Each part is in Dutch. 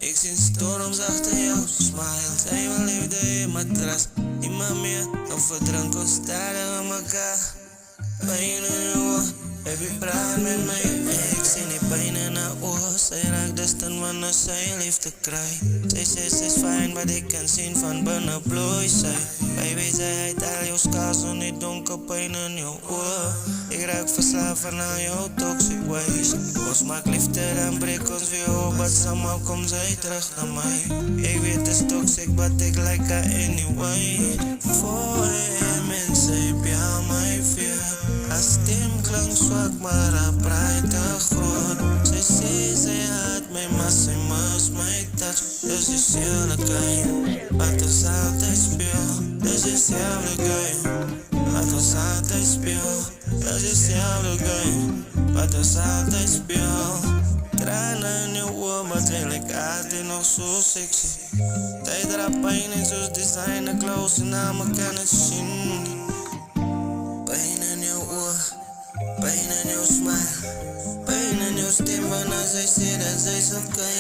Ik zie storms achter jou smile. Zij wil liefde in matras. Niemand meer dan verdrank ons staren aan elkaar. Pijn in je oor, baby praat met mij. Ik zie die pijn in haar oor. Zij raakt de stem wanneer zij liefde krijgt. Zij zegt ze is fijn, maar ik kan zien van binnen bloei zij. Baby zij uit al jouw skaars en die donker pijn in jouw oor. Ik raak verslaafd aan jouw toxic ways. Ons maakt liefde dan breek ons weer op. Maar somehow komt zij terug naar mij. Ik weet het is toxic, but ik like her anyway. Voor je mensen heb je aan mij veer. Haar stem klinkt zwak, maar haar pride te groot. Zij zegt zij haat mij, maar zij must mij touch. Dus is eerlijkheid, wat ons altijd speelt. Dus is eerlijkheid, wat ons altijd speelt. Dus is eerlijkheid, wat ons altijd speelt. Tranen in je oor, maar het lijkt altijd nog zo sexy. Zij draagt pijn en zoals designer clothes en aan me kan het zien. Pijn in je oor, pijn in je smile. Pijn in je stem wanneer zij zegt dat zij is oké.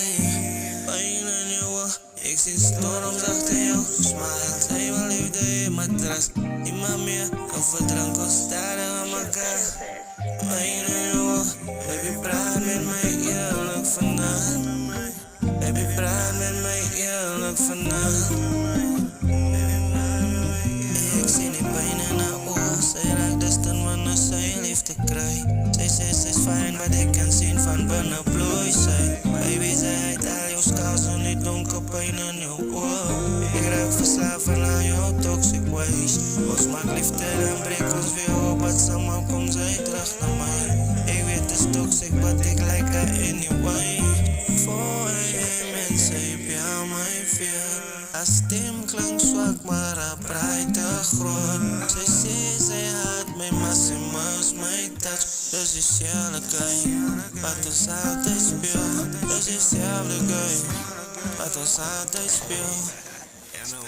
Pijn in je oor, ik zie storms achter jou smile. Zij wil liefde in matras. Niemand meer dan verdrank ons staren aan elkaar. Pijn in je oor, baby praat met mij eerlijk vandaag. Baby praat met mij eerlijk vandaag. Ik zie die pijn in haar oor. Zij raakt de stem wanneer zij liefde krijgt. Zij zegt ze is fijn, maar ik kan zien van binnen bloei zij. Baby zij uit al jouw skaars en die donker pijn in jouw oor. Ik raak verslaafd aan jouw toxic ways. Ons maakt liefde dan breek ons weer op. Maar somehow komt zij terug naar mij. Ik weet het is toxic, but ik like her anyway. Voor je mensen heb je aan mij veer. Haar stem klinkt zwak, maar haar pride te groot. Zij zegt zij haat mij, maar zij must mij touch. Dus is eerlijkheid, wat ons altijd speelt. Dus is eerlijkheid, wat ons altijd speelt. Ja, nou,